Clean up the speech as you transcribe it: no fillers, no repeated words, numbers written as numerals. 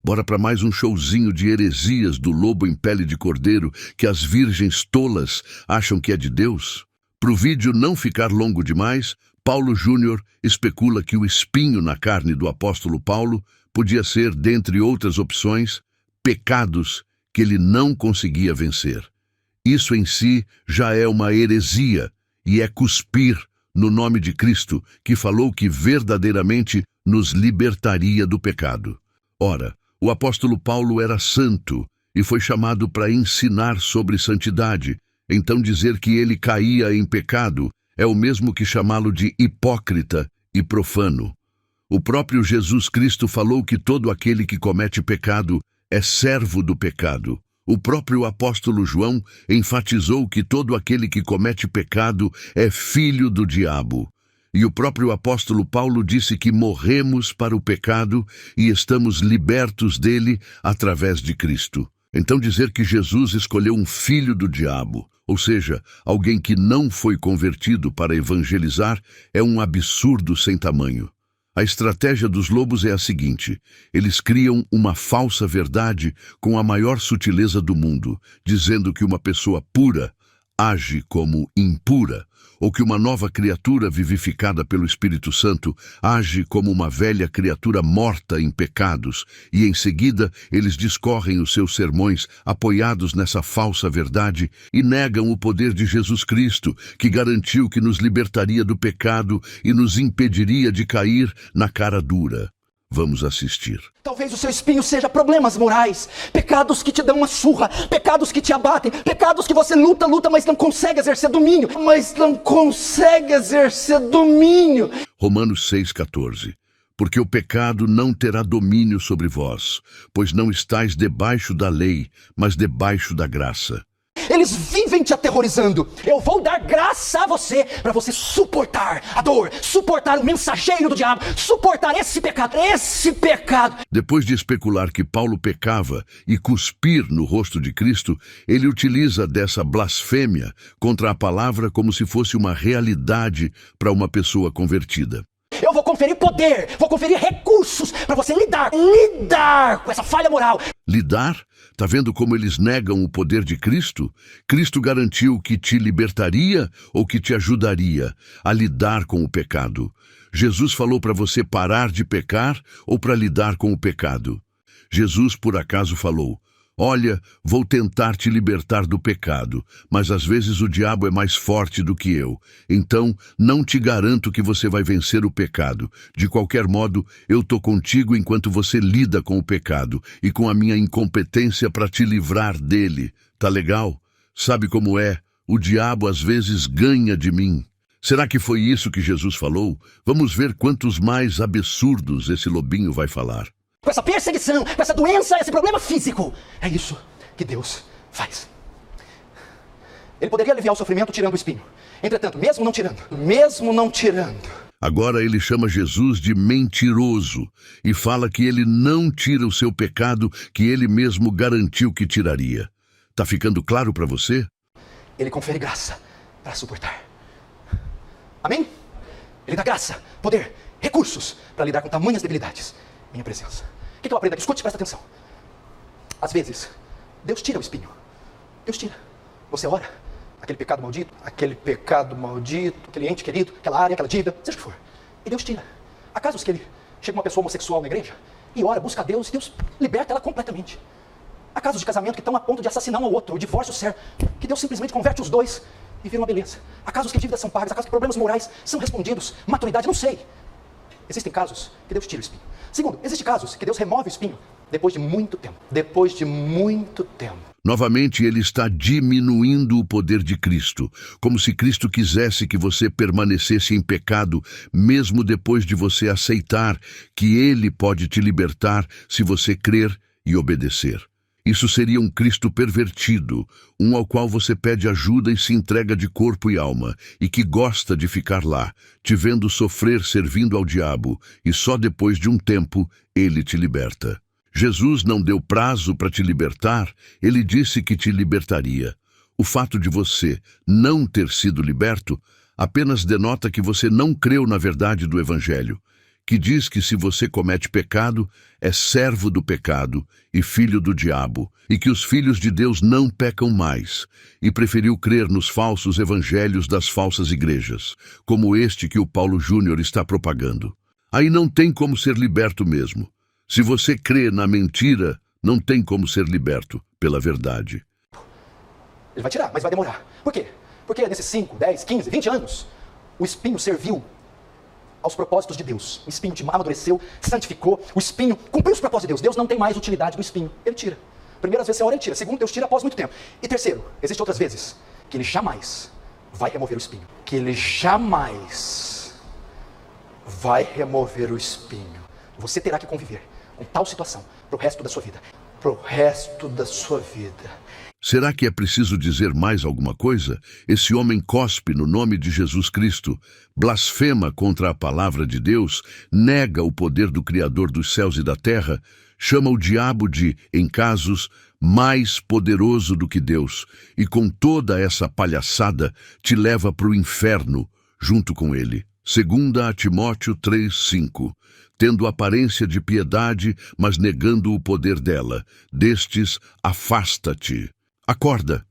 Bora para mais um showzinho de heresias do lobo em pele de cordeiro que as virgens tolas acham que é de Deus? Para o vídeo não ficar longo demais, Paulo Júnior especula que o espinho na carne do apóstolo Paulo podia ser, dentre outras opções, pecados que ele não conseguia vencer. Isso em si já é uma heresia e é cuspir no nome de Cristo, que falou que verdadeiramente nos libertaria do pecado. Ora, o apóstolo Paulo era santo e foi chamado para ensinar sobre santidade. Então dizer que ele caía em pecado é o mesmo que chamá-lo de hipócrita e profano. O próprio Jesus Cristo falou que todo aquele que comete pecado é servo do pecado. O próprio apóstolo João enfatizou que todo aquele que comete pecado é filho do diabo. E o próprio apóstolo Paulo disse que morremos para o pecado e estamos libertos dele através de Cristo. Então dizer que Jesus escolheu um filho do diabo, ou seja, alguém que não foi convertido para evangelizar, é um absurdo sem tamanho. A estratégia dos lobos é a seguinte: eles criam uma falsa verdade com a maior sutileza do mundo, dizendo que uma pessoa pura age como impura, ou que uma nova criatura vivificada pelo Espírito Santo age como uma velha criatura morta em pecados, e em seguida eles discorrem os seus sermões apoiados nessa falsa verdade e negam o poder de Jesus Cristo, que garantiu que nos libertaria do pecado e nos impediria de cair na cara dura. Vamos assistir. Talvez o seu espinho seja problemas morais, pecados que te dão uma surra, pecados que te abatem, pecados que você luta, mas não consegue exercer domínio, Romanos 6,14. Porque o pecado não terá domínio sobre vós, pois não estáis debaixo da lei, mas debaixo da graça. Eles vivem te aterrorizando. Eu vou dar graça a você, para você suportar a dor, suportar o mensageiro do diabo, suportar esse pecado. Depois de especular que Paulo pecava e cuspir no rosto de Cristo, ele utiliza dessa blasfêmia contra a palavra como se fosse uma realidade para uma pessoa convertida. Eu vou conferir poder, vou conferir recursos para você lidar com essa falha moral. Lidar? Tá vendo como eles negam o poder de Cristo? Cristo garantiu que te libertaria ou que te ajudaria a lidar com o pecado. Jesus falou para você parar de pecar ou para lidar com o pecado. Jesus, por acaso, falou: olha, vou tentar te libertar do pecado, mas às vezes o diabo é mais forte do que eu. Então, não te garanto que você vai vencer o pecado. De qualquer modo, eu tô contigo enquanto você lida com o pecado e com a minha incompetência para te livrar dele. Tá legal? Sabe como é? O diabo às vezes ganha de mim. Será que foi isso que Jesus falou? Vamos ver quantos mais absurdos esse lobinho vai falar. Com essa perseguição, com essa doença, esse problema físico. É isso que Deus faz. Ele poderia aliviar o sofrimento tirando o espinho. Entretanto, mesmo não tirando. Agora ele chama Jesus de mentiroso e fala que ele não tira o seu pecado que ele mesmo garantiu que tiraria. Tá ficando claro para você? Ele confere graça para suportar. Amém? Ele dá graça, poder, recursos para lidar com tamanhas debilidades. Minha presença. O que eu aprendo aqui? Escute, presta atenção. Às vezes, Deus tira o espinho. Deus tira. Você ora, aquele pecado maldito, aquele ente querido, aquela área, aquela dívida, seja o que for. E Deus tira. Há casos que chega uma pessoa homossexual na igreja e ora, busca a Deus e Deus liberta ela completamente. Há casos de casamento que estão a ponto de assassinar um ao outro, o divórcio certo, que Deus simplesmente converte os dois e vira uma beleza. Há casos que dívidas são pagas, há casos que problemas morais são respondidos, maturidade, não sei. Existem casos que Deus tira o espinho. Segundo, existem casos que Deus remove o espinho depois de muito tempo. Novamente, ele está diminuindo o poder de Cristo, como se Cristo quisesse que você permanecesse em pecado, mesmo depois de você aceitar que ele pode te libertar se você crer e obedecer. Isso seria um Cristo pervertido, um ao qual você pede ajuda e se entrega de corpo e alma, e que gosta de ficar lá, te vendo sofrer servindo ao diabo, e só depois de um tempo ele te liberta. Jesus não deu prazo para te libertar, ele disse que te libertaria. O fato de você não ter sido liberto apenas denota que você não creu na verdade do Evangelho, que diz que se você comete pecado, é servo do pecado e filho do diabo, e que os filhos de Deus não pecam mais, e preferiu crer nos falsos evangelhos das falsas igrejas, como este que o Paulo Júnior está propagando. Aí não tem como ser liberto mesmo. Se você crê na mentira, não tem como ser liberto pela verdade. Ele vai tirar, mas vai demorar. Por quê? Porque nesses 5, 10, 15, 20 anos, o espinho serviu aos propósitos de Deus. O espinho te amadureceu, santificou, o espinho cumpriu os propósitos de Deus. Deus não tem mais utilidade do espinho, ele tira. Primeiro, às vezes, você ora, ele tira. Segundo, Deus tira após muito tempo. E terceiro, existem outras vezes que ele jamais vai remover o espinho. Que ele jamais vai remover o espinho. Você terá que conviver com tal situação pro resto da sua vida. Pro resto da sua vida. Será que é preciso dizer mais alguma coisa? Esse homem cospe no nome de Jesus Cristo, blasfema contra a palavra de Deus, nega o poder do Criador dos céus e da terra, chama o diabo de, em casos, mais poderoso do que Deus, e com toda essa palhaçada te leva para o inferno junto com ele. 2 Timóteo 3:5. Tendo aparência de piedade, mas negando o poder dela. Destes, afasta-te. Acorda,